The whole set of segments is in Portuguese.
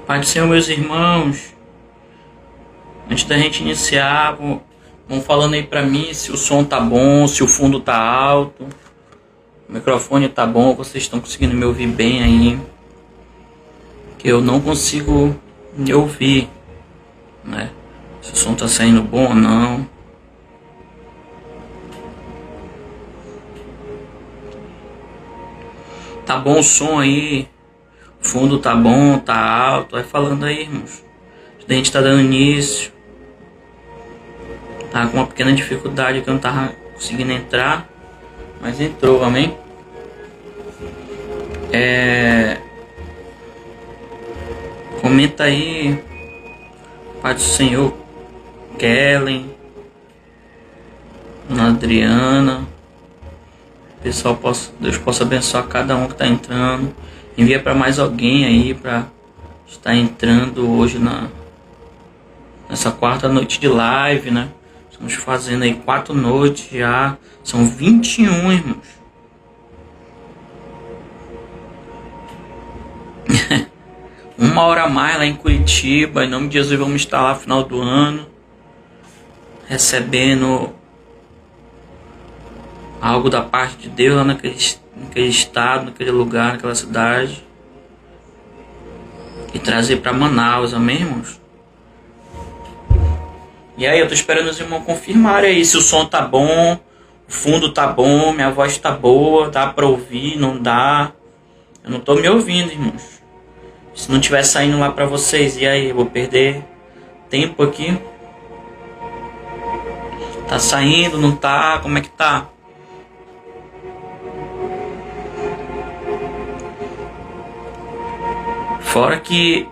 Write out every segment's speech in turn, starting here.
Pai do Senhor, meus irmãos, antes da gente iniciar, vão falando aí pra mim se o som tá bom, se o fundo tá alto, o microfone tá bom, vocês estão conseguindo me ouvir bem aí, que eu não consigo me ouvir, né? Se o som tá saindo bom ou não. Tá bom o som aí? O fundo tá bom, tá alto? Vai falando aí, irmãos. A gente tá dando início. Tá com uma pequena dificuldade que eu não tava conseguindo entrar, mas entrou, amém? Comenta aí, Pai do Senhor, Kellen, Dona Adriana. Pessoal, Deus possa abençoar cada um que está entrando. Envia para mais alguém aí para estar entrando hoje nessa quarta noite de live, né? Estamos fazendo aí 4 noites já. São 21, irmãos. Uma hora a mais lá em Curitiba. Em nome de Jesus vamos estar lá no final do ano, recebendo algo da parte de Deus lá naquele estado, naquele lugar, naquela cidade, e trazer para Manaus, amém, irmãos? E aí eu tô esperando os irmãos confirmarem aí se o som tá bom, o fundo tá bom, minha voz tá boa, dá para ouvir, não dá. Eu não tô me ouvindo, irmãos. Se não tiver saindo lá para vocês, e aí, eu vou perder tempo aqui? Tá saindo, não tá? Como é que tá? Fora que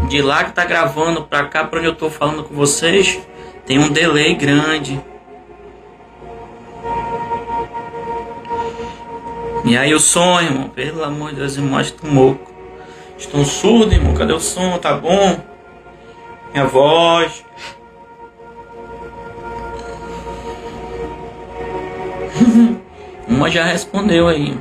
de lá que tá gravando pra cá, pra onde eu tô falando com vocês, tem um delay grande. E aí o som, irmão, pelo amor de Deus, irmão, estão louco. Estão surdos, irmão, cadê o som? Tá bom? Minha voz. Uma já respondeu aí.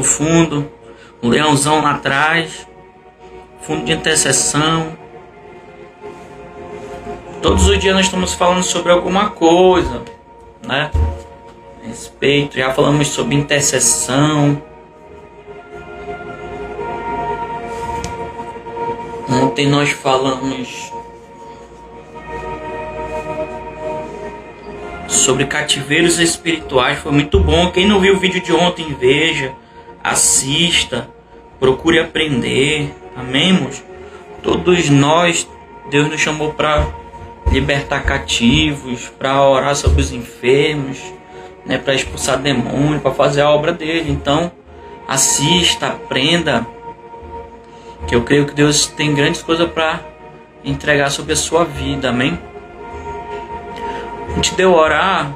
Fundo, o leãozão lá atrás, fundo de intercessão. Todos os dias nós estamos falando sobre alguma coisa, né? Respeito, já falamos sobre intercessão. Ontem nós falamos sobre cativeiros espirituais, foi muito bom. Quem não viu o vídeo de ontem, veja, assista, procure aprender, amém, irmãos? Todos nós, Deus nos chamou para libertar cativos, para orar sobre os enfermos, né, para expulsar demônios, para fazer a obra dele. Então, assista, aprenda, que eu creio que Deus tem grandes coisas para entregar sobre a sua vida, amém? A gente deu orar.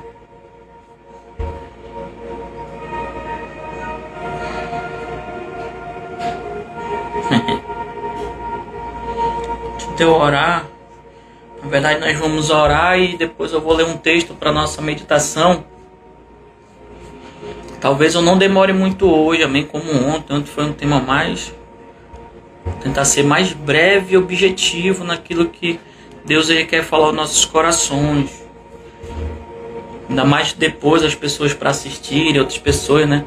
Na verdade, nós vamos orar e depois eu vou ler um texto para nossa meditação. Talvez eu não demore muito hoje, amém? Como ontem foi um tema mais. Tentar ser mais breve e objetivo naquilo que Deus ele quer falar aos nossos corações. Ainda mais depois as pessoas para assistirem, outras pessoas, né?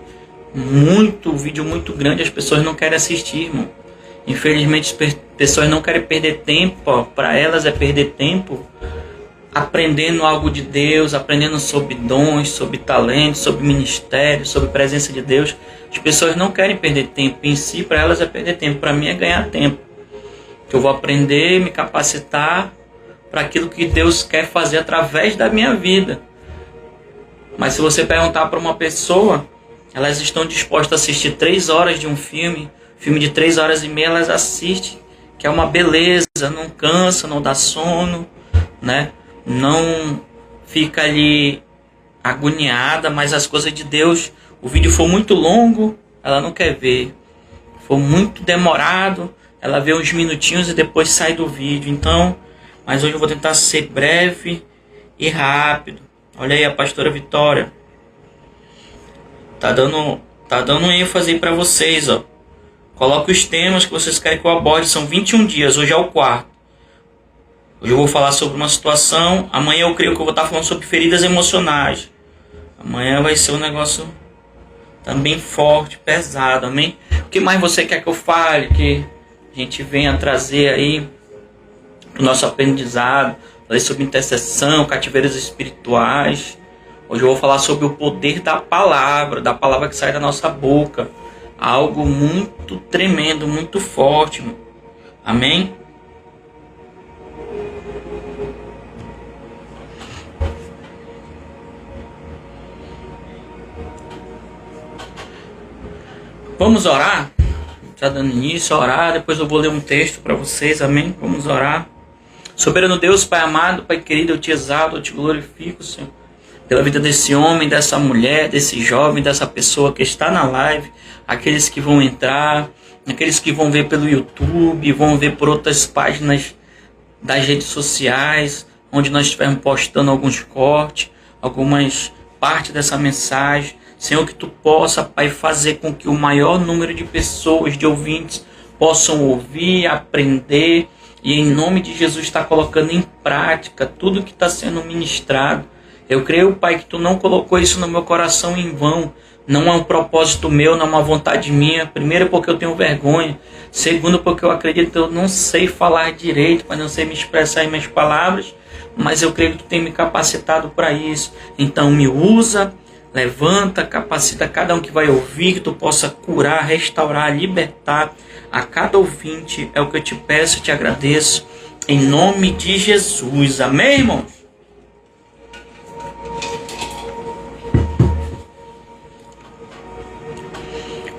Vídeo muito grande, as pessoas não querem assistir, irmão. Infelizmente as pessoas não querem perder tempo, para elas é perder tempo aprendendo algo de Deus, aprendendo sobre dons, sobre talentos, sobre ministério, sobre presença de Deus. As pessoas não querem perder tempo, em si para elas é perder tempo, para mim é ganhar tempo. Que eu vou aprender, me capacitar para aquilo que Deus quer fazer através da minha vida. Mas se você perguntar para uma pessoa, elas estão dispostas a assistir 3 horas de um filme de 3 horas e meia, elas assistem, que é uma beleza, não cansa, não dá sono, né? Não fica ali agoniada, mas as coisas de Deus, o vídeo for muito longo, ela não quer ver. For muito demorado, ela vê uns minutinhos e depois sai do vídeo. Então, mas hoje eu vou tentar ser breve e rápido. Olha aí a pastora Vitória. Tá dando ênfase para vocês, ó. Coloque os temas que vocês querem que eu aborde. São 21 dias, hoje é o quarto. Hoje eu vou falar sobre uma situação. Amanhã eu creio que eu vou estar falando sobre feridas emocionais. Amanhã vai ser um negócio também forte, pesado, amém? O que mais você quer que eu fale? Que a gente venha trazer aí o nosso aprendizado. Falei sobre intercessão, cativeiros espirituais. Hoje eu vou falar sobre o poder da palavra que sai da nossa boca. Algo muito tremendo, muito forte. Amém? Vamos orar? Já dando início a orar, depois eu vou ler um texto para vocês, amém? Vamos orar. Soberano Deus, Pai amado, Pai querido, eu te exalto, eu te glorifico, Senhor, pela vida desse homem, dessa mulher, desse jovem, dessa pessoa que está na live, aqueles que vão entrar, aqueles que vão ver pelo YouTube, vão ver por outras páginas das redes sociais, onde nós estivermos postando alguns cortes, algumas partes dessa mensagem. Senhor, que tu possa, Pai, fazer com que o maior número de pessoas, de ouvintes, possam ouvir, aprender e em nome de Jesus estar colocando em prática tudo que está sendo ministrado. Eu creio, Pai, que tu não colocou isso no meu coração em vão. Não é um propósito meu, não é uma vontade minha. Primeiro, porque eu tenho vergonha. Segundo, porque eu acredito que eu não sei falar direito, mas não sei me expressar em minhas palavras. Mas eu creio que tu tem me capacitado para isso. Então me usa, levanta, capacita cada um que vai ouvir, que tu possa curar, restaurar, libertar a cada ouvinte. É o que eu te peço e te agradeço. Em nome de Jesus. Amém, irmãos?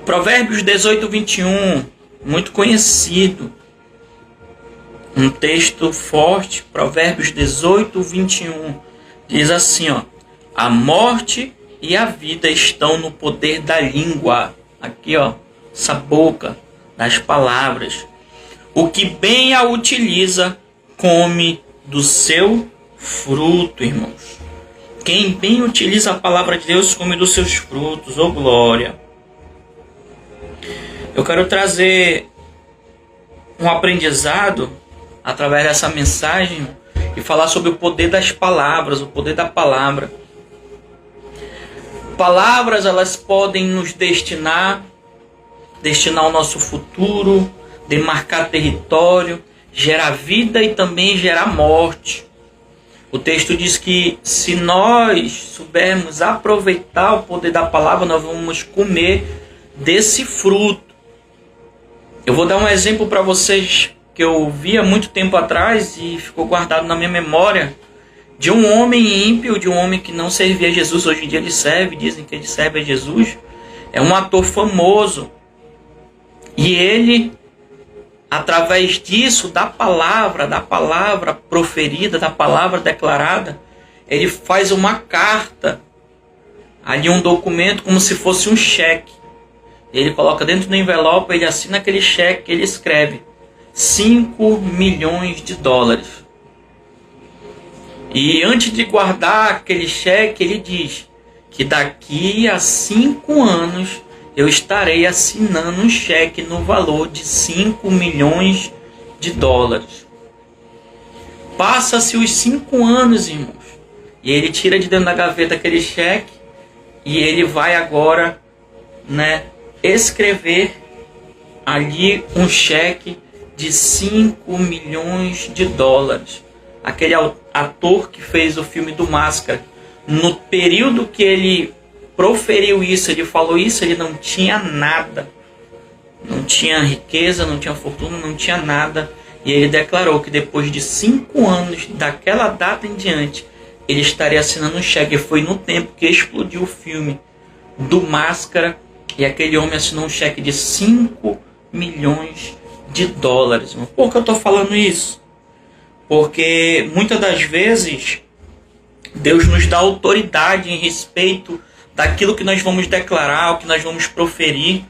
Provérbios 18, 21. Muito conhecido. Um texto forte. Provérbios 18, 21. Diz assim, ó. A morte e a vida estão no poder da língua. Aqui, ó. Essa boca das palavras. O que bem a utiliza, come do seu fruto, irmãos. Quem bem utiliza a palavra de Deus, come dos seus frutos. Oh, glória. Eu quero trazer um aprendizado através dessa mensagem e falar sobre o poder das palavras, o poder da palavra. Palavras, elas podem nos destinar o nosso futuro, demarcar território, gerar vida e também gerar morte. O texto diz que se nós soubermos aproveitar o poder da palavra, nós vamos comer desse fruto. Eu vou dar um exemplo para vocês que eu vi há muito tempo atrás e ficou guardado na minha memória, de um homem ímpio, de um homem que não servia a Jesus. Hoje em dia ele serve, dizem que ele serve a Jesus. É um ator famoso. E ele, através disso, da palavra proferida, da palavra declarada, ele faz uma carta, ali um documento como se fosse um cheque. Ele coloca dentro do envelope, ele assina aquele cheque, ele escreve 5 milhões de dólares. E antes de guardar aquele cheque, ele diz que daqui a 5 anos eu estarei assinando um cheque no valor de 5 milhões de dólares. Passa-se os 5 anos, irmãos. E ele tira de dentro da gaveta aquele cheque e ele vai agora, escrever ali um cheque de 5 milhões de dólares. Aquele ator que fez o filme do Máscara, no período que ele proferiu isso, ele falou isso, ele não tinha nada. Não tinha riqueza, não tinha fortuna, não tinha nada. E ele declarou que depois de 5 anos, daquela data em diante, ele estaria assinando um cheque. Foi no tempo que explodiu o filme do Máscara. E aquele homem assinou um cheque de 5 milhões de dólares. Por que eu estou falando isso? Porque muitas das vezes Deus nos dá autoridade em respeito daquilo que nós vamos declarar, o que nós vamos proferir.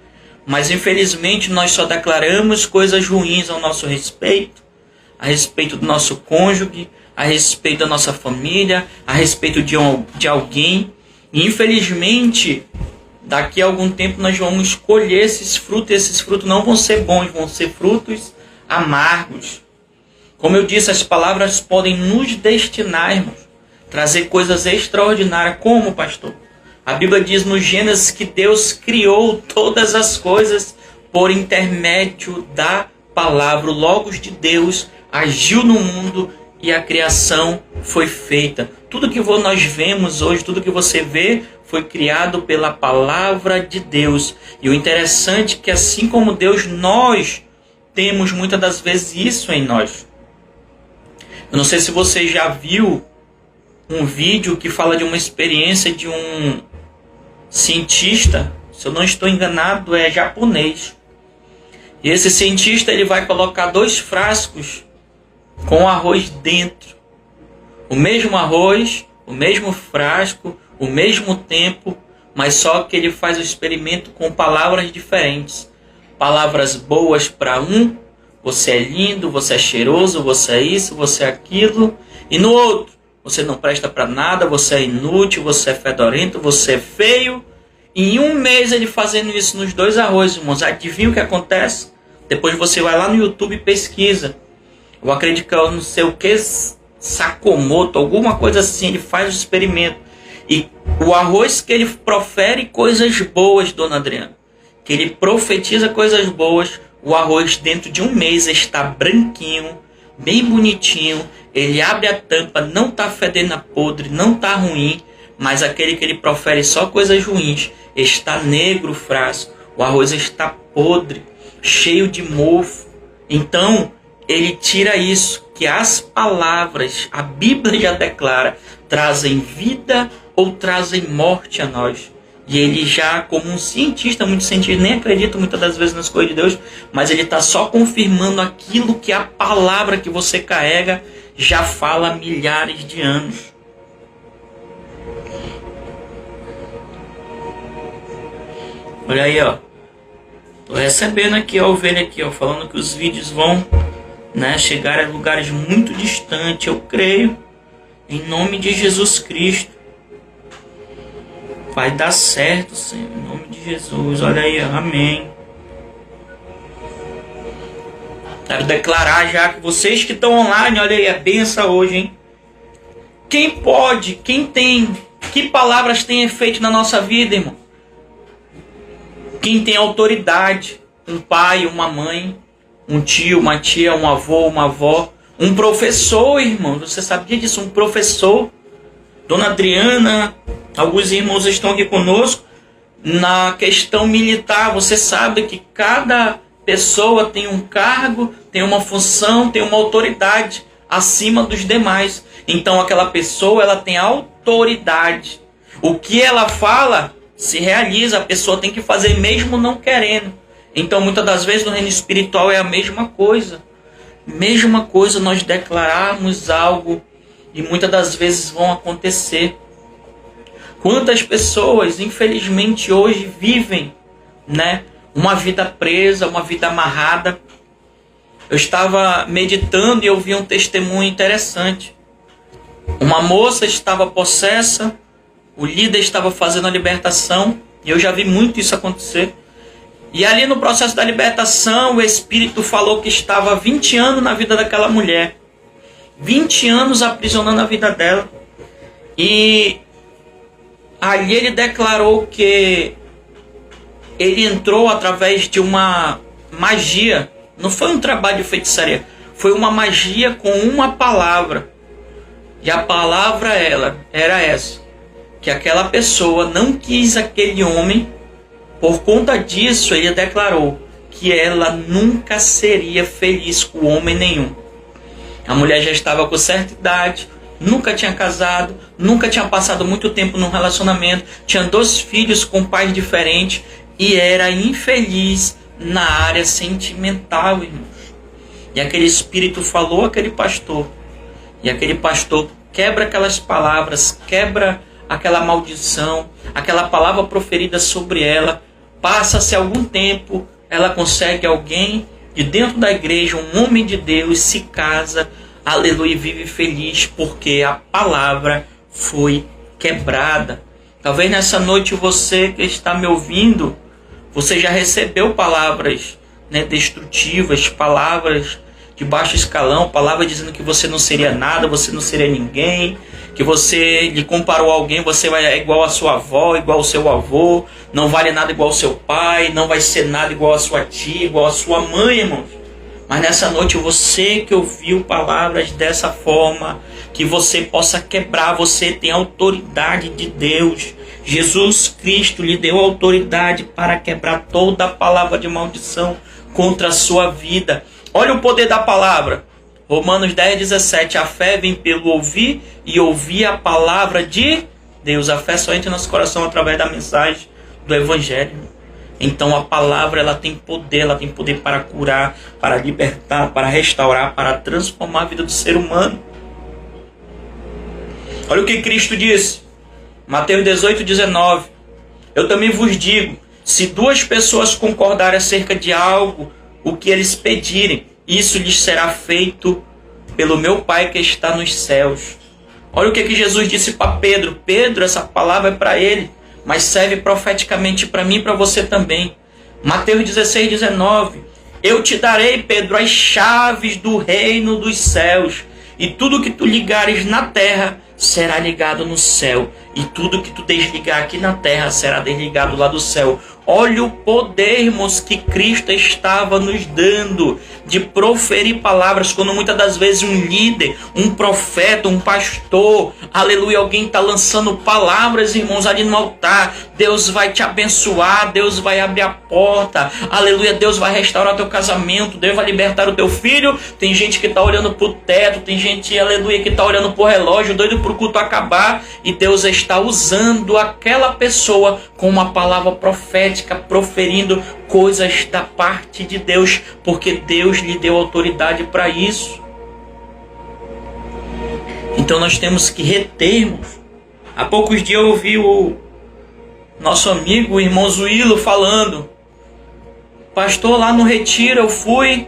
Mas infelizmente nós só declaramos coisas ruins ao nosso respeito. a respeito do nosso cônjuge, a respeito da nossa família, a respeito de alguém. E infelizmente, daqui a algum tempo nós vamos colher esses frutos, e esses frutos não vão ser bons, vão ser frutos amargos. Como eu disse, as palavras podem nos destinar, irmãos, trazer coisas extraordinárias. Como, pastor? A Bíblia diz no Gênesis que Deus criou todas as coisas por intermédio da palavra. O Logos de Deus agiu no mundo e a criação foi feita. Tudo que nós vemos hoje, tudo que você vê, foi criado pela palavra de Deus. E o interessante é que, assim como Deus, nós temos muitas das vezes isso em nós. Eu não sei se você já viu um vídeo que fala de uma experiência de um cientista, se eu não estou enganado, é japonês. E esse cientista, ele vai colocar 2 frascos com arroz dentro. O mesmo arroz, o mesmo frasco, o mesmo tempo, mas só que ele faz o experimento com palavras diferentes. Palavras boas para um, você é lindo, você é cheiroso, você é isso, você é aquilo. E no outro, você não presta para nada, você é inútil, você é fedorento, você é feio. E em um mês ele fazendo isso nos 2 arrozes, irmãos, adivinha o que acontece? Depois você vai lá no YouTube e pesquisa. Eu acredito que eu não sei o que, Sakamoto, alguma coisa assim, ele faz o experimento. E o arroz que ele profere coisas boas, dona Adriana, que ele profetiza coisas boas, o arroz dentro de um mês está branquinho, bem bonitinho, ele abre a tampa, não está fedendo a podre, não está ruim, mas aquele que ele profere só coisas ruins, está negro o frasco, o arroz está podre, cheio de mofo. Então, ele tira isso, que as palavras, a Bíblia já declara, trazem vida ou trazem morte a nós. E ele já, como um cientista, muito cientista, nem acredita muitas das vezes nas coisas de Deus, mas ele está só confirmando aquilo que a palavra que você carrega já fala há milhares de anos. Olha aí, ó. Tô recebendo aqui a ovelha aqui, ó, falando que os vídeos vão, chegar a lugares muito distantes. Eu creio, em nome de Jesus Cristo. Vai dar certo, Senhor, em nome de Jesus. Olha aí, amém. Quero declarar já que vocês que estão online, olha aí, a benção hoje, hein? Quem pode, quem tem, que palavras tem efeito na nossa vida, irmão? Quem tem autoridade, um pai, uma mãe, um tio, uma tia, um avô, uma avó, um professor, irmão, você sabia disso? Um professor. Dona Adriana, alguns irmãos estão aqui conosco. Na questão militar, você sabe que cada pessoa tem um cargo, tem uma função, tem uma autoridade acima dos demais. Então aquela pessoa, ela tem autoridade. O que ela fala se realiza, a pessoa tem que fazer mesmo não querendo. Então muitas das vezes no reino espiritual é a mesma coisa. Mesma coisa, nós declararmos algo e muitas das vezes vão acontecer. Quantas pessoas, infelizmente, hoje vivem, uma vida presa, uma vida amarrada. Eu estava meditando e eu vi um testemunho interessante. Uma moça estava possessa, o líder estava fazendo a libertação, e eu já vi muito isso acontecer. E ali no processo da libertação, o Espírito falou que estava 20 anos na vida daquela mulher. 20 anos aprisionando a vida dela. E ali ele declarou que ele entrou através de uma magia. Não foi um trabalho de feitiçaria. Foi uma magia com uma palavra. E a palavra era essa. Que aquela pessoa não quis aquele homem. Por conta disso, ele declarou que ela nunca seria feliz com homem nenhum. A mulher já estava com certa idade, nunca tinha casado, nunca tinha passado muito tempo num relacionamento, tinha 2 filhos com pais diferentes e era infeliz na área sentimental, irmãos. E aquele espírito falou àquele pastor, e aquele pastor quebra aquelas palavras, quebra aquela maldição, aquela palavra proferida sobre ela. Passa-se algum tempo, ela consegue alguém, de dentro da igreja, um homem de Deus se casa, aleluia, e vive feliz porque a palavra foi quebrada. Talvez nessa noite você que está me ouvindo, você já recebeu palavras, né, destrutivas, palavras de baixo escalão, palavras dizendo que você não seria nada, você não seria ninguém, que você lhe comparou a alguém, você é igual a sua avó, igual ao seu avô, não vale nada igual ao seu pai, não vai ser nada igual a sua tia, igual a sua mãe, irmãos. Mas nessa noite você que ouviu palavras dessa forma, que você possa quebrar, você tem autoridade de Deus. Jesus Cristo lhe deu autoridade para quebrar toda a palavra de maldição contra a sua vida. Olha o poder da palavra. Romanos 10:17. A fé vem pelo ouvir e ouvir a palavra de Deus. A fé só entra no nosso coração através da mensagem do Evangelho. Então a palavra ela tem poder para curar, para libertar, para restaurar, para transformar a vida do ser humano. Olha o que Cristo disse. Mateus 18:19. Eu também vos digo, se duas pessoas concordarem acerca de algo, o que eles pedirem, isso lhes será feito pelo meu Pai que está nos céus. Olha o que Jesus disse para Pedro. Pedro, essa palavra é para ele, mas serve profeticamente para mim e para você também. Mateus 16:19. Eu te darei, Pedro, as chaves do reino dos céus, e tudo que tu ligares na terra será ligado no céu, e tudo que tu desligar aqui na terra será desligado lá do céu. Olha o poder, irmãos, que Cristo estava nos dando de proferir palavras, quando muitas das vezes um líder, um profeta, um pastor, aleluia, alguém está lançando palavras, irmãos, ali no altar. Deus vai te abençoar, Deus vai abrir a porta, aleluia, Deus vai restaurar teu casamento, Deus vai libertar o teu filho. Tem gente que está olhando para o teto, tem gente, aleluia, que está olhando para o relógio, doido para o culto acabar, e Deus está usando aquela pessoa com uma palavra profética, proferindo coisas da parte de Deus, porque Deus lhe deu autoridade para isso. Então nós temos que retermos. Há poucos dias eu ouvi o nosso amigo, o irmão Zuílo, falando: pastor, lá no retiro eu fui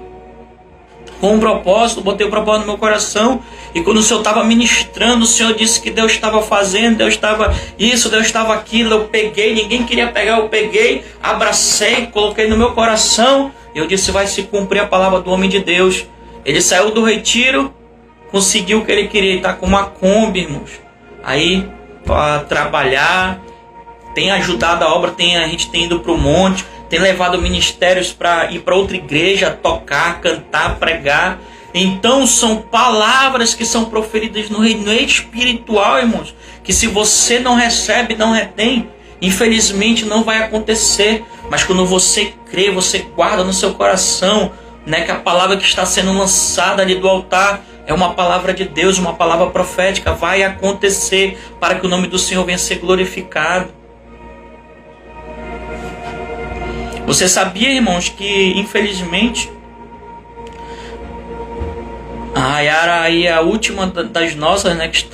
com um propósito, botei o propósito no meu coração, e quando o Senhor estava ministrando, o Senhor disse que Deus estava fazendo, Deus estava isso, Deus estava aquilo. Eu peguei, ninguém queria pegar, eu peguei, abracei, coloquei no meu coração, e eu disse: vai se cumprir a palavra do homem de Deus. Ele saiu do retiro, conseguiu o que ele queria, está com uma Kombi, irmãos, aí para trabalhar, tem ajudado a obra, a gente tem ido para o monte, tem levado ministérios para ir para outra igreja, tocar, cantar, pregar. Então são palavras que são proferidas no reino espiritual, irmãos, que se você não recebe, não retém, infelizmente não vai acontecer. Mas quando você crê, você guarda no seu coração, né, que a palavra que está sendo lançada ali do altar é uma palavra de Deus, uma palavra profética, vai acontecer para que o nome do Senhor venha ser glorificado. Você sabia, irmãos, que infelizmente a Yara aí, a última das nossas, né, que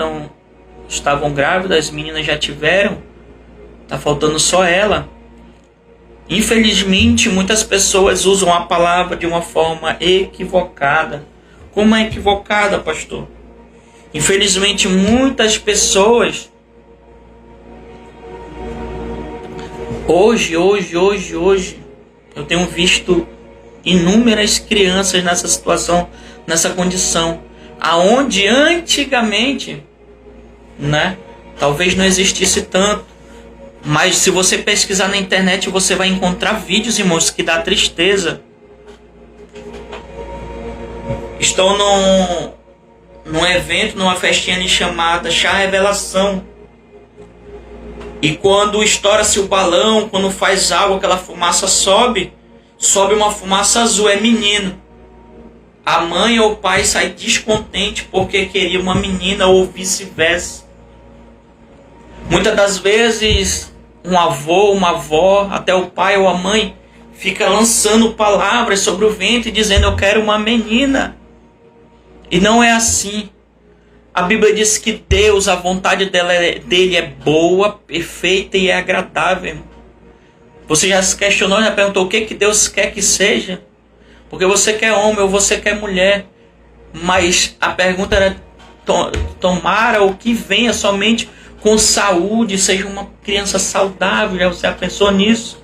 estavam grávidas, as meninas já tiveram, tá faltando só ela. Infelizmente, muitas pessoas usam a palavra de uma forma equivocada. Como é equivocada, pastor? Infelizmente, muitas pessoas hoje, eu tenho visto inúmeras crianças nessa situação, nessa condição, aonde antigamente, né, talvez não existisse tanto, mas se você pesquisar na internet, você vai encontrar vídeos, irmãos, que dá tristeza. Estão num evento, numa festinha ali chamada Chá Revelação. E quando estoura-se o balão, quando faz algo, aquela fumaça sobe uma fumaça azul, é menino. A mãe ou o pai sai descontente porque queria uma menina ou vice-versa. Muitas das vezes, um avô, uma avó, até o pai ou a mãe, fica lançando palavras sobre o ventre, dizendo: eu quero uma menina. E não é assim. A Bíblia diz que Deus, a vontade dele é boa, perfeita e é agradável. Você já se questionou, já perguntou o que Deus quer que seja? Porque você quer homem ou você quer mulher. Mas a pergunta era, tomara o que venha somente com saúde, seja uma criança saudável. Já você pensou nisso?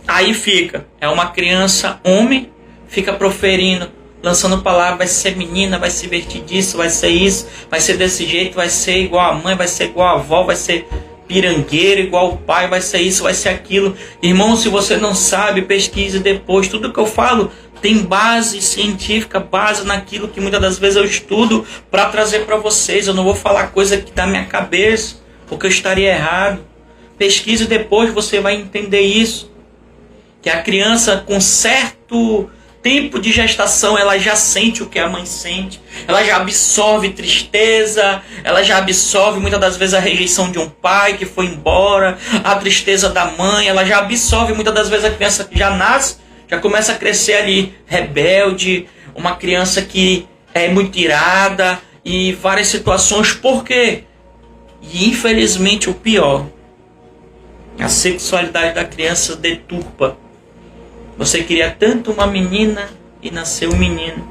Aí fica, é uma criança homem, fica proferindo, lançando palavras, vai ser menina, vai se vestir disso, vai ser isso, vai ser desse jeito, vai ser igual a mãe, vai ser igual a avó, vai ser pirangueiro, igual o pai, vai ser isso, vai ser aquilo. Irmão, se você não sabe, pesquise depois. Tudo que eu falo tem base científica, base naquilo que muitas das vezes eu estudo para trazer para vocês. Eu não vou falar coisa que dá minha cabeça, porque eu estaria errado. Pesquise depois, você vai entender isso. Que a criança com certo tempo de gestação, ela já sente o que a mãe sente, ela já absorve tristeza, ela já absorve muitas das vezes a rejeição de um pai que foi embora, a tristeza da mãe, ela já absorve muitas das vezes a criança que já nasce, já começa a crescer ali rebelde, uma criança que é muito irada e várias situações. Por quê? E infelizmente o pior, a sexualidade da criança deturpa. Você queria tanto uma menina e nasceu um menino.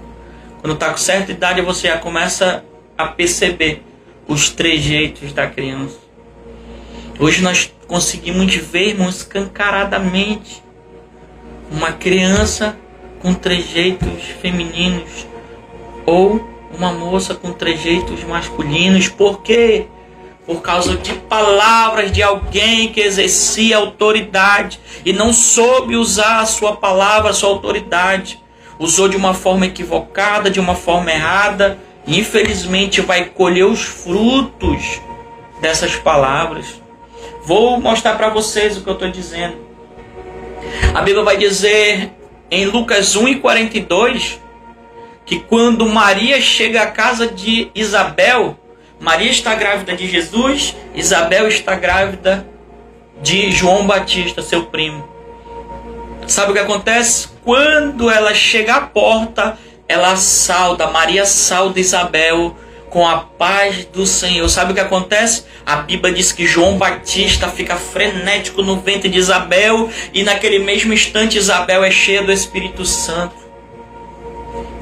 Quando está com certa idade, você já começa a perceber os trejeitos da criança. Hoje nós conseguimos ver, irmãos, escancaradamente uma criança com trejeitos femininos ou uma moça com trejeitos masculinos. Por quê? Por causa de palavras de alguém que exercia autoridade e não soube usar a sua palavra, a sua autoridade. Usou de uma forma equivocada, de uma forma errada. E infelizmente vai colher os frutos dessas palavras. Vou mostrar para vocês o que eu estou dizendo. A Bíblia vai dizer em Lucas 1:42 que quando Maria chega à casa de Isabel, Maria está grávida de Jesus, Isabel está grávida de João Batista, seu primo. Sabe o que acontece? Quando ela chega à porta, ela sauda, Maria sauda Isabel com a paz do Senhor. Sabe o que acontece? A Bíblia diz que João Batista fica frenético no ventre de Isabel e naquele mesmo instante Isabel é cheia do Espírito Santo.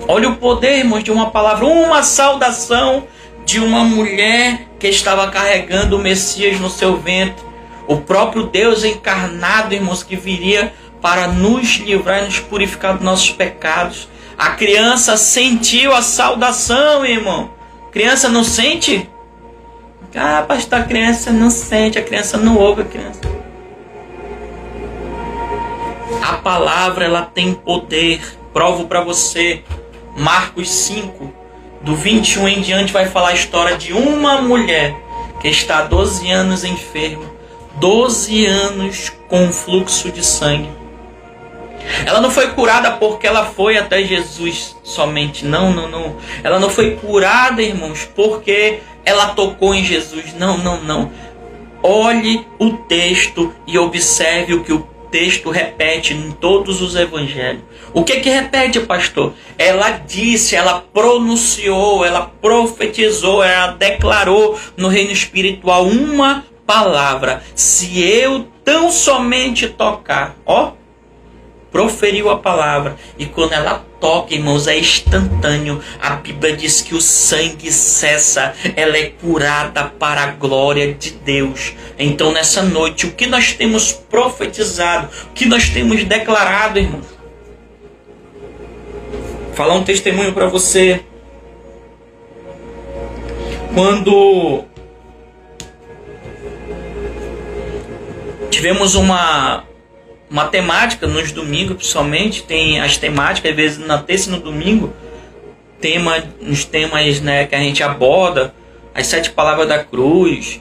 Olha o poder, irmãos, de uma palavra, uma saudação de uma mulher que estava carregando o Messias no seu ventre. O próprio Deus encarnado, irmãos, que viria para nos livrar e nos purificar dos nossos pecados. A criança sentiu a saudação, irmão. A criança não sente? Ah, pastor, a criança não sente, a criança não ouve, a criança. A palavra, ela tem poder. Provo para você. Marcos 5. Do 21 em diante vai falar a história de uma mulher que está há 12 anos enferma. 12 anos com fluxo de sangue. Ela não foi curada porque ela foi até Jesus somente. Não. Ela não foi curada, irmãos, porque ela tocou em Jesus. Não. Olhe o texto e observe o que o texto repete em todos os evangelhos. O que repete, pastor? Ela disse, ela pronunciou, ela profetizou, ela declarou no reino espiritual uma palavra. Se eu tão somente tocar, proferiu a palavra. E quando ela toca, irmãos, é instantâneo. A Bíblia diz que o sangue cessa. Ela é curada para a glória de Deus. Então, nessa noite, o que nós temos profetizado, o que nós temos declarado, irmãos? Falar um testemunho para você. Quando tivemos uma temática nos domingos, principalmente, tem as temáticas, às vezes na terça e no domingo, nos temas, né, que a gente aborda, as 7 palavras da cruz,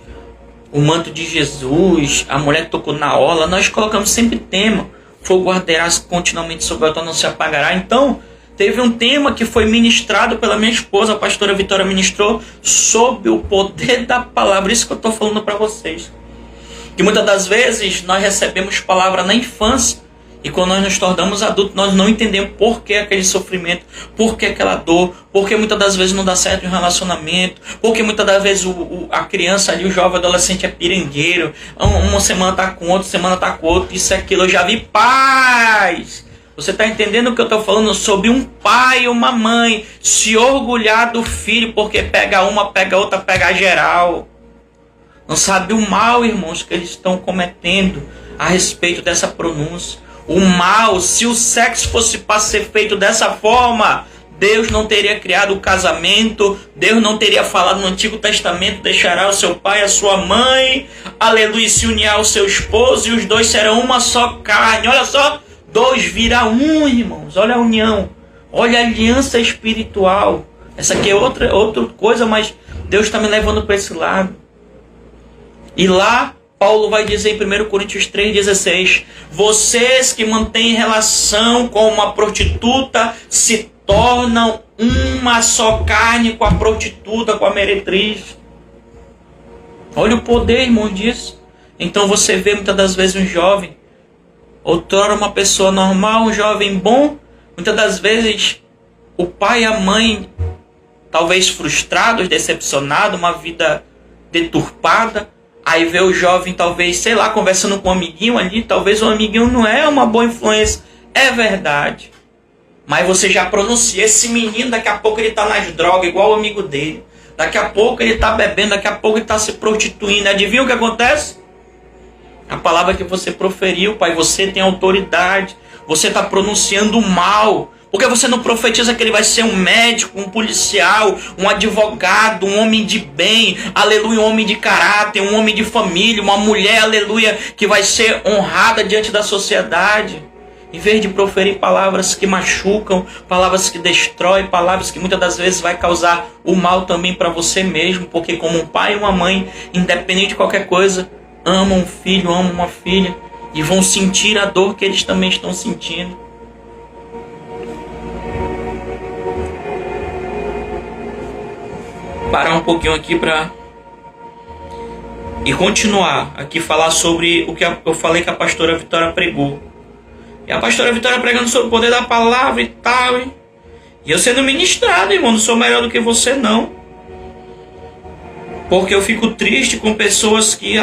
o manto de Jesus, a mulher que tocou na orla, nós colocamos sempre tema, fogo arderá continuamente sobre o altar, não se apagará. Então, teve um tema que foi ministrado pela minha esposa, a pastora Vitória ministrou, sobre o poder da palavra. Isso que eu estou falando para vocês. Que muitas das vezes nós recebemos palavra na infância e quando nós nos tornamos adultos, nós não entendemos por que aquele sofrimento, por que aquela dor, por que muitas das vezes não dá certo um relacionamento, por que muitas das vezes a criança ali, o jovem adolescente é pirangueiro, uma semana está com outra, semana está com outra, isso e aquilo. Eu já vi pais Você está entendendo o que eu estou falando sobre um pai e uma mãe se orgulhar do filho porque pega uma, pega outra, pega geral. Não sabe o mal, irmãos, que eles estão cometendo a respeito dessa pronúncia. O mal, se o sexo fosse para ser feito dessa forma, Deus não teria criado o casamento, Deus não teria falado no Antigo Testamento, deixará o seu pai e a sua mãe, aleluia, se unirá ao seu esposo, e os dois serão uma só carne. Olha só, dois vira um, irmãos, olha a união, olha a aliança espiritual. Essa aqui é outra coisa, mas Deus está me levando para esse lado. E lá, Paulo vai dizer em 1 Coríntios 3,16, vocês que mantêm relação com uma prostituta se tornam uma só carne com a prostituta, com a meretriz. Olha o poder, irmão, disso. Então você vê muitas das vezes um jovem, outrora uma pessoa normal, um jovem bom, muitas das vezes o pai e a mãe, talvez frustrados, decepcionados, uma vida deturpada. Aí vê o jovem, talvez, sei lá, conversando com um amiguinho ali, talvez o amiguinho não é uma boa influência. É verdade. Mas você já pronuncia, esse menino daqui a pouco ele está nas drogas, igual o amigo dele. Daqui a pouco ele está bebendo, daqui a pouco ele está se prostituindo. Adivinha o que acontece? A palavra que você proferiu, pai, você tem autoridade. Você está pronunciando o mal. Porque você não profetiza que ele vai ser um médico, um policial, um advogado, um homem de bem, aleluia, um homem de caráter, um homem de família, uma mulher, aleluia, que vai ser honrada diante da sociedade. Em vez de proferir palavras que machucam, palavras que destroem, palavras que muitas das vezes vai causar o mal também para você mesmo, porque como um pai e uma mãe, independente de qualquer coisa, amam um filho, amam uma filha e vão sentir a dor que eles também estão sentindo. Parar um pouquinho aqui e continuar aqui falar sobre o que eu falei que a pastora Vitória pregou. E a pastora Vitória pregando sobre o poder da palavra e tal. E eu sendo ministrado, irmão, não sou melhor do que você não. Porque eu fico triste com pessoas que,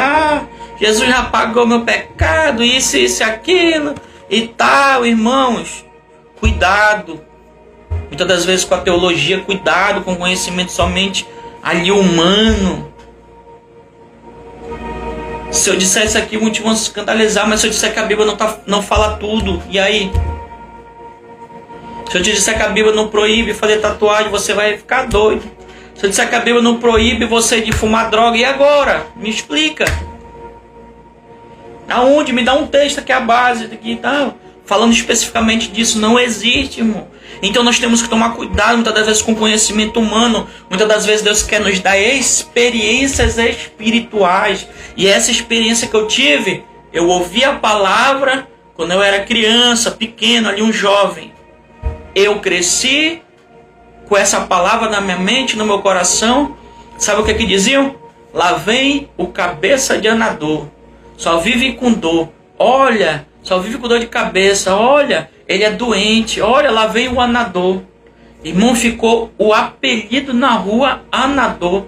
Jesus já pagou meu pecado, isso, aquilo e tal, irmãos. Cuidado. Muitas das vezes com a teologia, cuidado com o conhecimento somente ali humano. Se eu disser isso aqui, muitos vão se escandalizar, mas se eu disser que a Bíblia não fala tudo, e aí? Se eu te disser que a Bíblia não proíbe fazer tatuagem, você vai ficar doido. Se eu disser que a Bíblia não proíbe você de fumar droga, e agora? Me explica. Aonde? Me dá um texto aqui, a base, aqui, tá? Falando especificamente disso, não existe, irmão. Então nós temos que tomar cuidado muitas das vezes com o conhecimento humano. Muitas das vezes Deus quer nos dar experiências espirituais. E essa experiência que eu tive, eu ouvi a palavra quando eu era criança, pequeno, ali um jovem. Eu cresci com essa palavra na minha mente, no meu coração. Sabe o que diziam? Lá vem o cabeça de anador. Só vive com dor. Olha, só vive com dor de cabeça. Olha, ele é doente. Olha, lá vem o anador. Irmão, ficou o apelido na rua anador.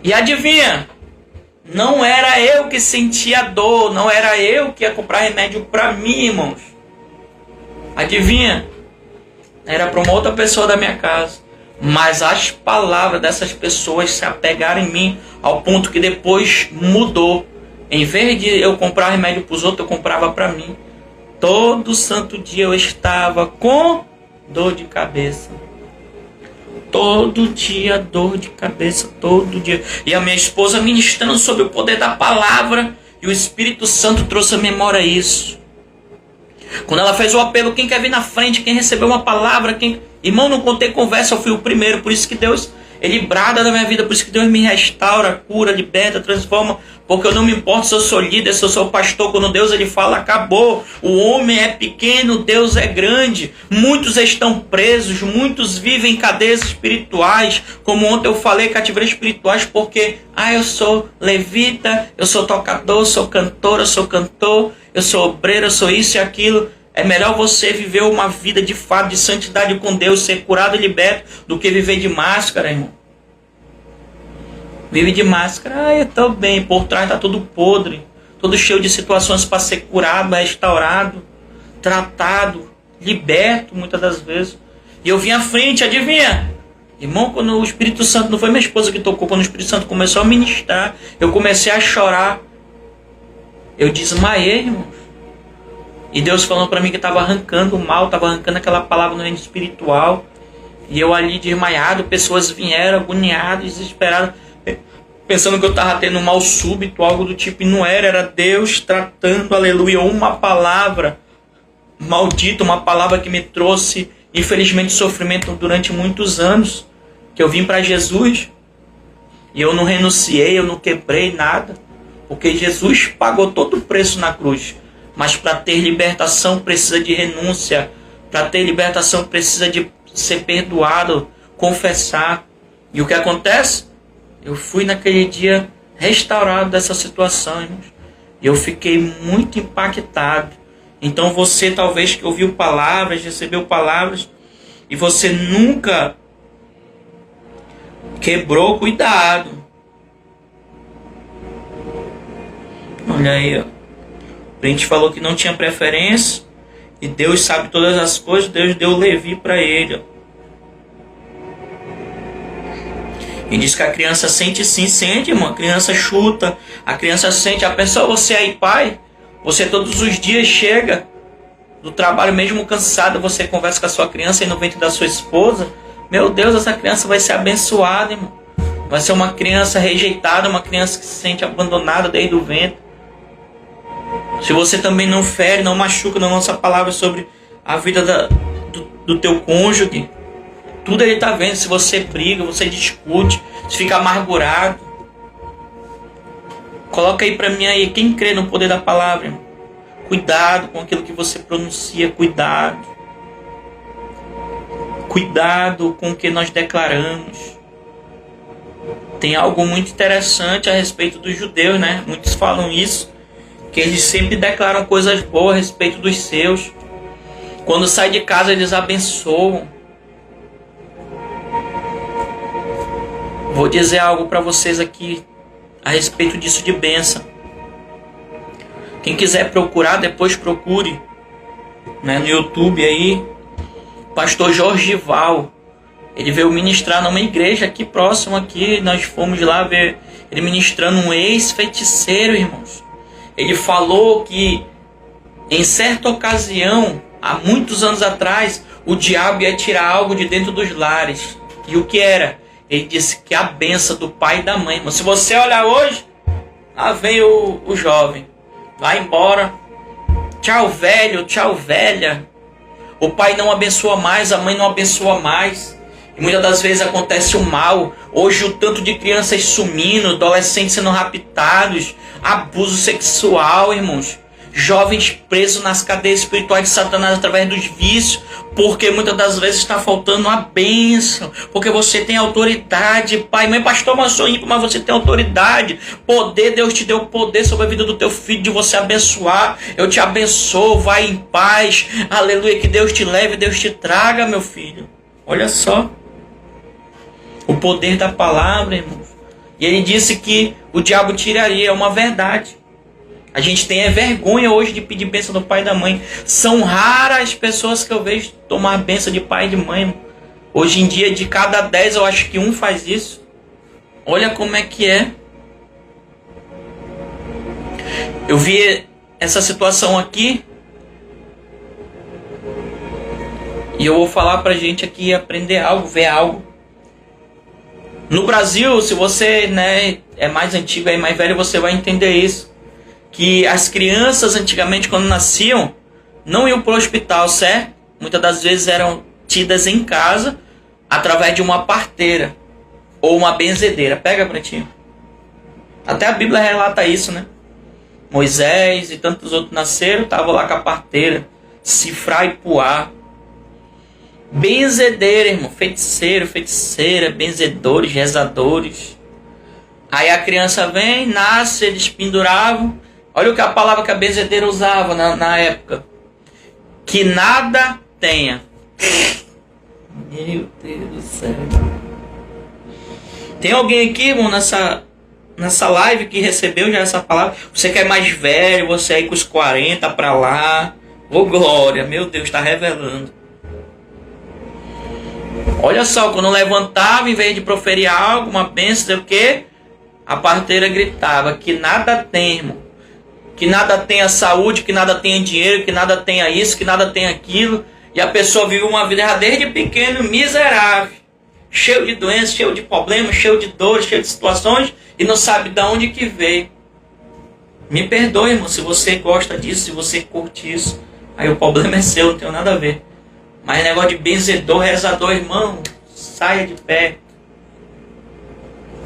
E adivinha? Não era eu que sentia dor. Não era eu que ia comprar remédio para mim, irmãos. Adivinha? Era para uma outra pessoa da minha casa. Mas as palavras dessas pessoas se apegaram em mim ao ponto que depois mudou. Em vez de eu comprar remédio para os outros, eu comprava para mim. Todo santo dia eu estava com dor de cabeça. Todo dia dor de cabeça, todo dia. E a minha esposa ministrando sobre o poder da palavra. E o Espírito Santo trouxe à memória isso. Quando ela fez o apelo, quem quer vir na frente, quem recebeu uma palavra, quem... Irmão, não contei conversa, eu fui o primeiro. Por isso que Deus, Ele brada na minha vida. Por isso que Deus me restaura, cura, liberta, transforma. Porque eu não me importo se eu sou líder, se eu sou pastor. Quando Deus Ele fala, acabou. O homem é pequeno, Deus é grande. Muitos estão presos, muitos vivem em cadeias espirituais. Como ontem eu falei, cativeiros espirituais. Porque, eu sou levita, eu sou tocador, eu sou cantor, eu sou obreiro, eu sou isso e aquilo. É melhor você viver uma vida de fato, de santidade com Deus, ser curado e liberto, do que viver de máscara, irmão. Vive de máscara, eu estou bem, por trás está tudo podre, todo cheio de situações para ser curado, restaurado. tratado, liberto muitas das vezes. E eu vim à frente, adivinha? Irmão, quando o Espírito Santo, não foi minha esposa que tocou, quando o Espírito Santo começou a ministrar, eu comecei a chorar. Eu desmaiei, irmão. E Deus falando para mim que estava arrancando o mal, estava arrancando aquela palavra no reino espiritual. E eu ali desmaiado, pessoas vieram agoniadas, desesperadas, pensando que eu estava tendo um mal súbito, algo do tipo, e não era, era Deus tratando, aleluia, uma palavra maldita, uma palavra que me trouxe, infelizmente, sofrimento durante muitos anos, que eu vim para Jesus, e eu não renunciei, eu não quebrei nada, porque Jesus pagou todo o preço na cruz, mas para ter libertação precisa de renúncia, para ter libertação precisa de ser perdoado, confessar. E o que acontece? Eu fui naquele dia restaurado dessa situação, irmãos. E eu fiquei muito impactado. Então você talvez que ouviu palavras, recebeu palavras, e você nunca quebrou, cuidado. Olha aí, ó. A gente falou que não tinha preferência, e Deus sabe todas as coisas, Deus deu Levi para ele, ó. E diz que a criança sente, sim, sente, irmão. A criança chuta, a criança sente. A pessoa, você aí, pai, você todos os dias chega do trabalho, mesmo cansado, você conversa com a sua criança aí no ventre da sua esposa. Meu Deus, essa criança vai ser abençoada, irmão. Vai ser uma criança rejeitada, uma criança que se sente abandonada desde o ventre. Se você também não fere, não machuca, não lança palavras sobre a vida do teu cônjuge, tudo ele está vendo. Se você briga, você discute, se fica amargurado. Coloca aí para mim aí, quem crê no poder da palavra, irmão? Cuidado com aquilo que você pronuncia, cuidado. Cuidado com o que nós declaramos. Tem algo muito interessante a respeito dos judeus, né? Muitos falam isso, que eles sempre declaram coisas boas a respeito dos seus. Quando sai de casa, eles abençoam. Vou dizer algo para vocês aqui a respeito disso de bênção. Quem quiser procurar, depois procure, né, no YouTube aí. Pastor Jorge Val. Ele veio ministrar numa igreja aqui próximo aqui. Nós fomos lá ver ele ministrando um ex-feiticeiro, irmãos. Ele falou que em certa ocasião, há muitos anos atrás, o diabo ia tirar algo de dentro dos lares. E o que era? Ele disse que a benção do pai e da mãe. Mas se você olhar hoje, lá veio o jovem. Vai embora. Tchau, velho, tchau, velha. O pai não abençoa mais, a mãe não abençoa mais. E muitas das vezes acontece o mal. Hoje o tanto de crianças sumindo, adolescentes sendo raptados, abuso sexual, irmãos. Jovens presos nas cadeias espirituais de Satanás através dos vícios, porque muitas das vezes está faltando a bênção, porque você tem autoridade, pai, mãe, pastor, mas eu sou ímpio, mas você tem autoridade, poder, Deus te deu poder sobre a vida do teu filho, de você abençoar. Eu te abençoo, vai em paz, aleluia, que Deus te leve, Deus te traga, meu filho. Olha só, o poder da palavra, irmãos. E ele disse que o diabo tiraria, é uma verdade. A gente tem vergonha hoje de pedir bênção do pai e da mãe. São raras as pessoas que eu vejo tomar bênção de pai e de mãe. Hoje em dia, de cada 10, eu acho que um faz isso. Olha como é que é. Eu vi essa situação aqui. E eu vou falar pra gente aqui aprender algo, ver algo. No Brasil, se você, né, é mais antigo e mais velho, você vai entender isso. Que as crianças antigamente, quando nasciam, não iam para o hospital, certo? Muitas das vezes eram tidas em casa através de uma parteira ou uma benzedeira. Pega, Pretinho. Até a Bíblia relata isso, né? Moisés e tantos outros nasceram, estavam lá com a parteira, Cifrá e Puá. Benzedeira, irmão. Feiticeiro, feiticeira, benzedores, rezadores. Aí a criança vem, nasce, eles penduravam. Olha o que a palavra que a benzedeira usava na época. Que nada tenha. Meu Deus do céu. Tem alguém aqui, irmão, nessa live que recebeu já essa palavra? Você que é mais velho, você aí com os 40 pra lá, Ô glória, meu Deus, está revelando. Olha só, quando levantava, em vez de proferir algo, uma bênção, sei o quê? A parteira gritava que nada tem, irmão. Que nada tenha saúde, que nada tenha dinheiro, que nada tenha isso, que nada tenha aquilo. E a pessoa vive uma vida desde pequeno miserável. Cheio de doenças, cheio de problemas, cheio de dores, cheio de situações. E não sabe de onde que veio. Me perdoe, irmão, se você gosta disso, se você curte isso. Aí o problema é seu, não tem nada a ver. Mas negócio de benzedor, rezador, irmão, saia de perto.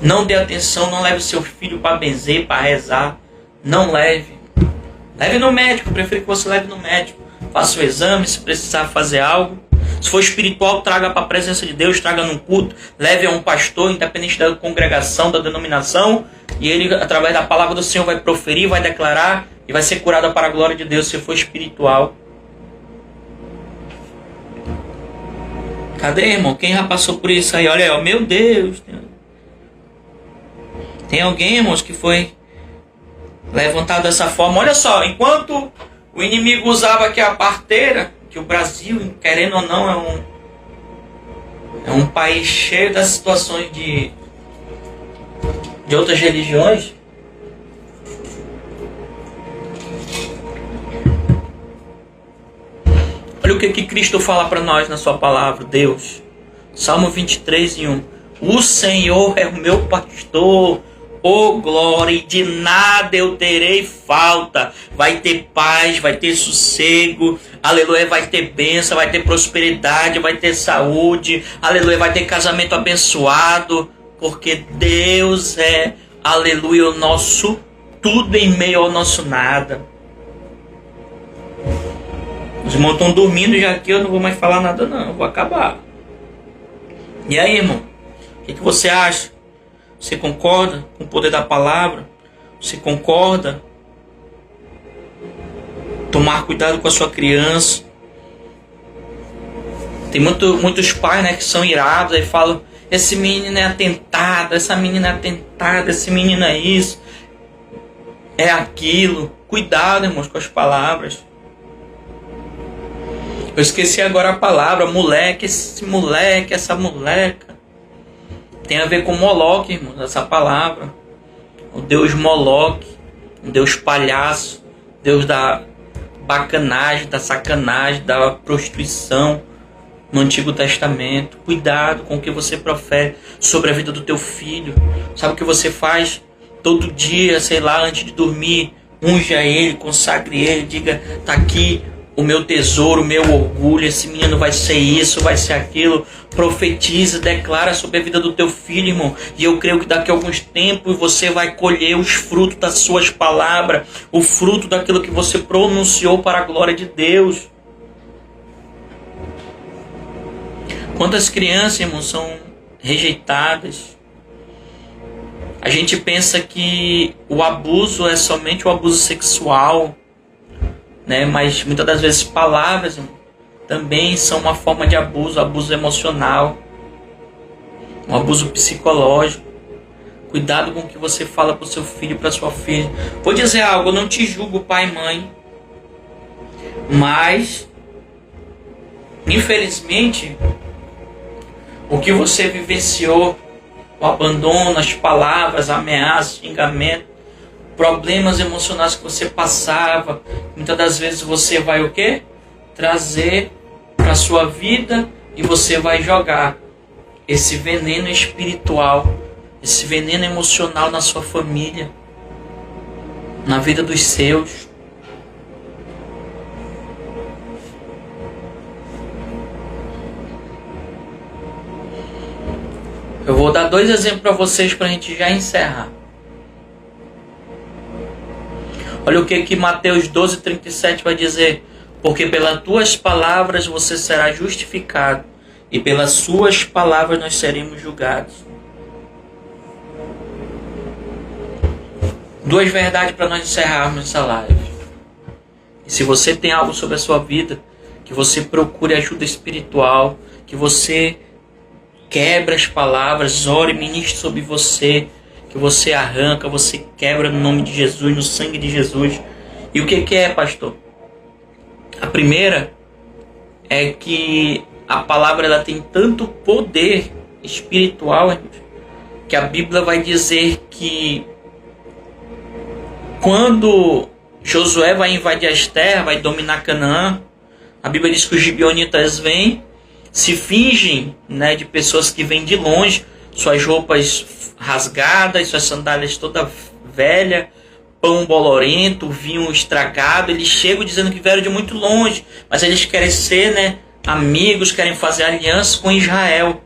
Não dê atenção, não leve o seu filho para benzer, para rezar. Não leve. Leve no médico, prefiro que você leve no médico. Faça o exame, se precisar fazer algo. Se for espiritual, traga para a presença de Deus, traga num culto. Leve a um pastor, independente da congregação, da denominação. E ele, através da palavra do Senhor, vai proferir, vai declarar e vai ser curado para a glória de Deus, se for espiritual. Cadê, irmão? Quem já passou por isso aí? Olha aí, ó, meu Deus. Tem alguém, irmãos, que foi levantado dessa forma. Olha só, enquanto o inimigo usava aqui a parteira, que o Brasil, querendo ou não, é um país cheio das situações de outras religiões. Olha o que Cristo fala para nós na sua palavra, Deus. Salmo 23:1. O Senhor é o meu pastor, ô glória, e de nada eu terei falta. Vai ter paz, vai ter sossego, aleluia, vai ter bênção, vai ter prosperidade, vai ter saúde, aleluia, vai ter casamento abençoado, porque Deus é, aleluia, o nosso tudo em meio ao nosso nada. Os irmãos estão dormindo já aqui, eu não vou mais falar nada não, eu vou acabar. E aí, irmão, o que você acha? Você concorda com o poder da palavra? Você concorda? Tomar cuidado com a sua criança. Tem muitos pais, né, que são irados e falam: esse menino é atentado, essa menina é atentada, esse menino é isso, é aquilo. Cuidado, irmãos, com as palavras. Eu esqueci agora a palavra, moleque, esse moleque, essa moleca. Tem a ver com Moloque, irmãos, essa palavra. O Deus Moloque, o Deus palhaço, Deus da bacanagem, da sacanagem, da prostituição no Antigo Testamento. Cuidado com o que você profere sobre a vida do teu filho. Sabe o que você faz todo dia, sei lá, antes de dormir? Unja ele, consagre ele, diga: tá aqui o meu tesouro, o meu orgulho, esse menino vai ser isso, vai ser aquilo. Profetiza, declara sobre a vida do teu filho, irmão. E eu creio que daqui a alguns tempos você vai colher os frutos das suas palavras, o fruto daquilo que você pronunciou para a glória de Deus. Quantas crianças, irmão, são rejeitadas? A gente pensa que o abuso é somente o abuso sexual, né? Mas muitas das vezes palavras, irmão, também são uma forma de abuso, abuso emocional, um abuso psicológico. Cuidado com o que você fala para o seu filho e para sua filha. Vou dizer algo, eu não te julgo, pai e mãe, mas infelizmente o que você vivenciou, o abandono, as palavras, ameaças, xingamento, problemas emocionais que você passava, muitas das vezes você vai o quê? Trazer para a sua vida e você vai jogar esse veneno espiritual, esse veneno emocional na sua família, na vida dos seus. Eu vou dar 2 exemplos para vocês para a gente já encerrar. Olha o que Mateus 12:37 vai dizer: porque pelas tuas palavras você será justificado, e pelas suas palavras nós seremos julgados. 2 verdades para nós encerrarmos essa live. E se você tem algo sobre a sua vida, que você procure ajuda espiritual, que você quebra as palavras, ore, ministre sobre você, que você arranca, você quebra no nome de Jesus, no sangue de Jesus. E o que é, pastor? A primeira é que a palavra ela tem tanto poder espiritual, que a Bíblia vai dizer que quando Josué vai invadir as terras, vai dominar Canaã, a Bíblia diz que os gibeonitas vêm, se fingem, né, de pessoas que vêm de longe, suas roupas rasgadas, suas sandálias toda velha, pão bolorento, vinho estragado. Eles chegam dizendo que vieram de muito longe, mas eles querem ser, né, amigos, querem fazer aliança com Israel.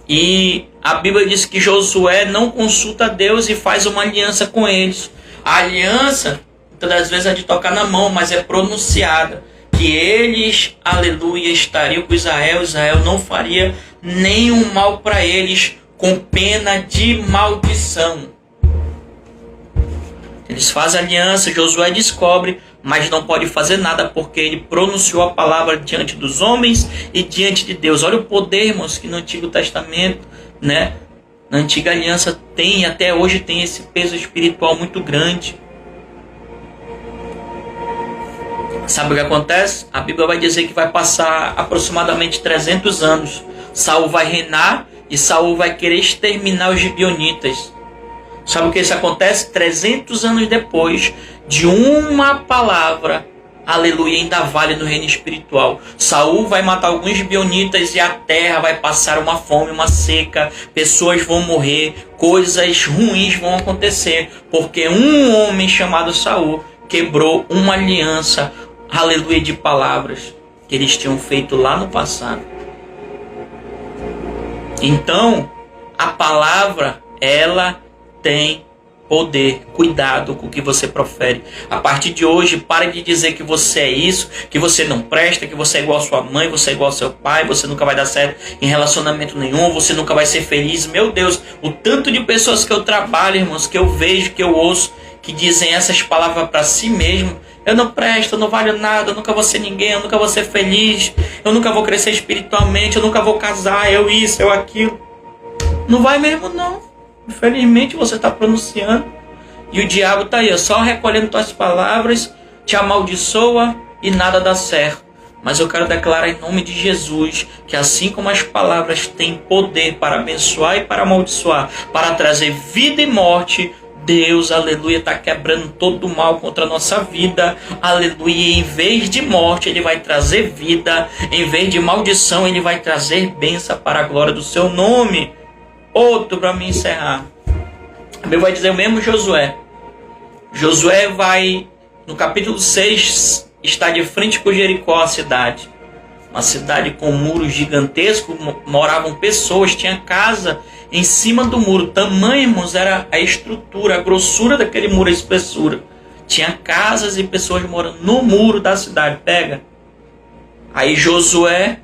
E a Bíblia diz que Josué não consulta a Deus e faz uma aliança com eles. A aliança, muitas das vezes, é de tocar na mão, mas é pronunciada. Que eles, aleluia, estariam com Israel. Israel não faria nenhum mal para eles, com pena de maldição. Eles fazem aliança, Josué descobre, mas não pode fazer nada porque ele pronunciou a palavra diante dos homens e diante de Deus. Olha o poder, irmãos, que no Antigo Testamento, né, na Antiga Aliança tem, até hoje tem esse peso espiritual muito grande. Sabe o que acontece? A Bíblia vai dizer que vai passar aproximadamente 300 anos. Saul vai reinar e Saul vai querer exterminar os gibeonitas. Sabe o que isso acontece? 300 anos depois de uma palavra, aleluia, ainda vale no reino espiritual. Saul vai matar alguns gibeonitas e a terra vai passar uma fome, uma seca, pessoas vão morrer, coisas ruins vão acontecer, porque um homem chamado Saul quebrou uma aliança, aleluia, de palavras que eles tinham feito lá no passado. Então, a palavra, ela tem poder. Cuidado com o que você profere. A partir de hoje, pare de dizer que você é isso, que você não presta, que você é igual a sua mãe, você é igual ao seu pai, você nunca vai dar certo em relacionamento nenhum, você nunca vai ser feliz. Meu Deus, o tanto de pessoas que eu trabalho, irmãos, que eu vejo, que eu ouço, que dizem essas palavras para si mesmo. Eu não presto, eu não valho nada, eu nunca vou ser ninguém, eu nunca vou ser feliz, eu nunca vou crescer espiritualmente, eu nunca vou casar, eu isso, eu aquilo. Não vai mesmo não. Infelizmente você está pronunciando. E o diabo está aí, só recolhendo tuas palavras, te amaldiçoa e nada dá certo. Mas eu quero declarar em nome de Jesus que assim como as palavras têm poder para abençoar e para amaldiçoar, para trazer vida e morte, Deus, aleluia, está quebrando todo o mal contra a nossa vida, aleluia. E em vez de morte, Ele vai trazer vida, em vez de maldição, Ele vai trazer bênção para a glória do seu nome. Outro para me encerrar. A Bíblia vai dizer o mesmo Josué. Josué vai, no capítulo 6, está de frente com Jericó, a cidade. Uma cidade com muros gigantescos, moravam pessoas, tinha casa em cima do muro. Tamanhos era a estrutura, a grossura daquele muro, a espessura. Tinha casas e pessoas morando no muro da cidade. Pega. Aí Josué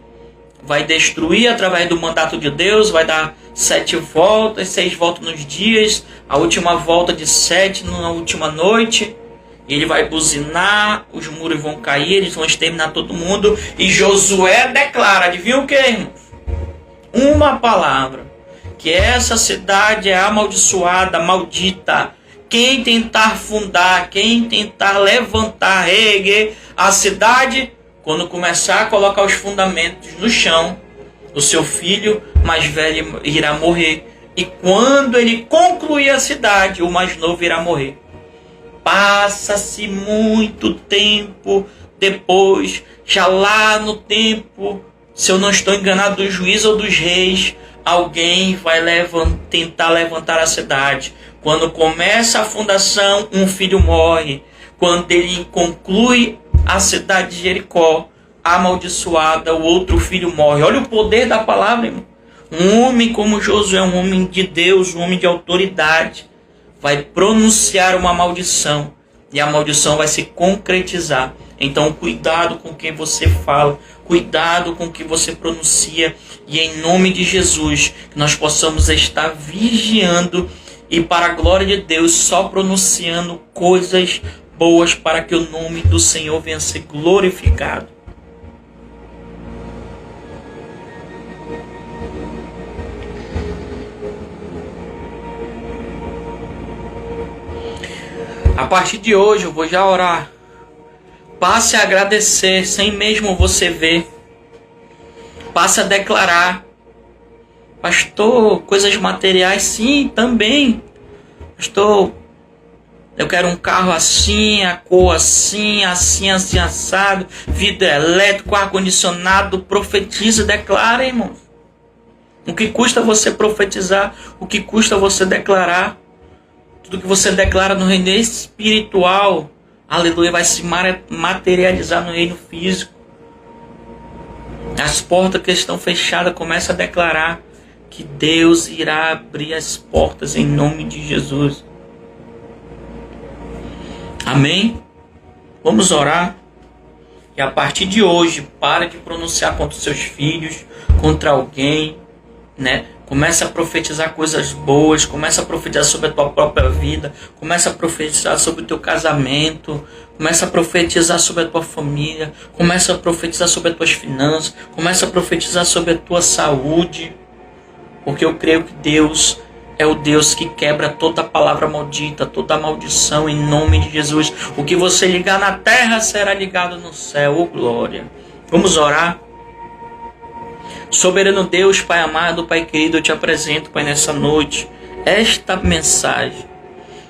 vai destruir através do mandato de Deus, vai dar 7 voltas, 6 voltas nos dias, a última volta de 7 na última noite. E ele vai buzinar, os muros vão cair, eles vão exterminar todo mundo. E Josué declara, adivinha o que, irmãos? Uma palavra, que essa cidade é amaldiçoada, maldita. Quem tentar fundar, quem tentar levantar, reerguer a cidade, quando começar a colocar os fundamentos no chão, o seu filho mais velho irá morrer. E quando ele concluir a cidade, o mais novo irá morrer. Passa-se muito tempo depois, já lá no tempo, se eu não estou enganado, do juiz ou dos reis, alguém vai tentar levantar a cidade. Quando começa a fundação, um filho morre. Quando ele conclui a cidade de Jericó, amaldiçoada, o outro filho morre. Olha o poder da palavra, irmão. Um homem como Josué, um homem de Deus, um homem de autoridade, vai pronunciar uma maldição e a maldição vai se concretizar. Então cuidado com quem você fala, cuidado com o que você pronuncia, e em nome de Jesus que nós possamos estar vigiando e para a glória de Deus só pronunciando coisas boas para que o nome do Senhor venha a ser glorificado. A partir de hoje eu vou já orar Passe a agradecer sem mesmo você ver. Passe a declarar. Pastor, coisas materiais, sim, também. Pastor, eu quero um carro assim, a cor assim, assim, assim, assado, vidro elétrico, ar-condicionado. Profetiza, declara, irmãos. O que custa você profetizar? O que custa você declarar? Tudo que você declara no reino espiritual, aleluia, vai se materializar no reino físico. As portas que estão fechadas, começa a declarar que Deus irá abrir as portas em nome de Jesus. Amém? Vamos orar. E a partir de hoje, para de pronunciar contra os seus filhos, contra alguém, né? Começa a profetizar coisas boas, começa a profetizar sobre a tua própria vida, começa a profetizar sobre o teu casamento, começa a profetizar sobre a tua família, começa a profetizar sobre as tuas finanças, começa a profetizar sobre a tua saúde, porque eu creio que Deus é o Deus que quebra toda palavra maldita, toda maldição em nome de Jesus. O que você ligar na terra será ligado no céu, oh glória. Vamos orar. Soberano Deus, Pai amado, Pai querido, eu te apresento, Pai, nessa noite, esta mensagem.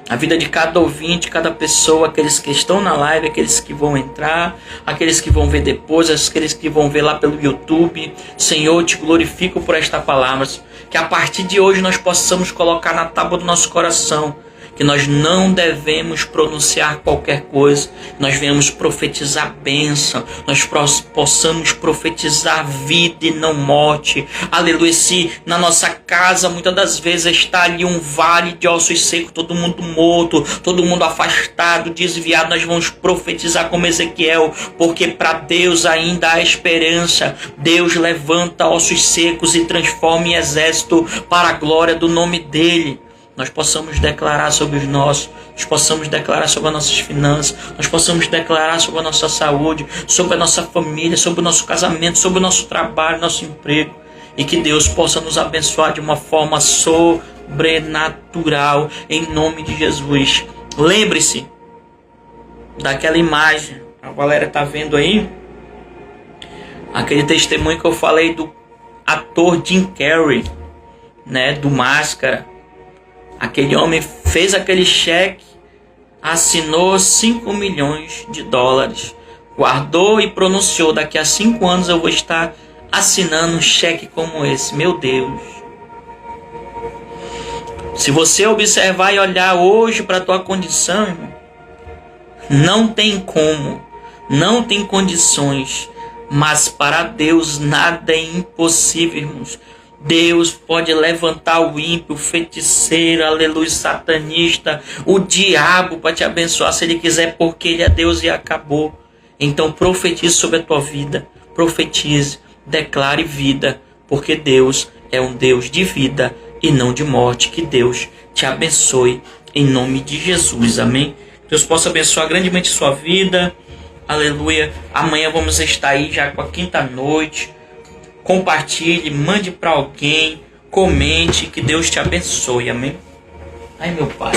A vida de cada ouvinte, cada pessoa, aqueles que estão na live, aqueles que vão entrar, aqueles que vão ver depois, aqueles que vão ver lá pelo YouTube. Senhor, te glorifico por esta palavra. Que a partir de hoje nós possamos colocar na tábua do nosso coração que nós não devemos pronunciar qualquer coisa, nós venhamos profetizar bênção, nós possamos profetizar vida e não morte. Aleluia. Se na nossa casa muitas das vezes está ali um vale de ossos secos, todo mundo morto, todo mundo afastado, desviado, nós vamos profetizar como Ezequiel, porque para Deus ainda há esperança. Deus levanta ossos secos e transforma em exército para a glória do nome dele. Nós possamos declarar sobre os nossos, nós possamos declarar sobre as nossas finanças, nós possamos declarar sobre a nossa saúde, sobre a nossa família, sobre o nosso casamento, sobre o nosso trabalho, nosso emprego. E que Deus possa nos abençoar de uma forma sobrenatural, em nome de Jesus. Lembre-se daquela imagem, a galera está vendo aí, aquele testemunho que eu falei do ator Jim Carrey, né, do Máscara. Aquele homem fez aquele cheque, assinou 5 milhões de dólares, guardou e pronunciou: daqui a 5 anos eu vou estar assinando um cheque como esse. Meu Deus! Se você observar e olhar hoje para a tua condição, irmão, não tem como, não tem condições, mas para Deus nada é impossível, irmãos. Deus pode levantar o ímpio, o feiticeiro, aleluia, satanista, o diabo para te abençoar se ele quiser, porque ele é Deus e acabou. Então profetize sobre a tua vida, profetize, declare vida, porque Deus é um Deus de vida e não de morte. Que Deus te abençoe em nome de Jesus, amém? Deus possa abençoar grandemente sua vida, aleluia. Amanhã vamos estar aí já com a quinta noite. Compartilhe, mande para alguém, comente, que Deus te abençoe, amém? Ai, meu Pai.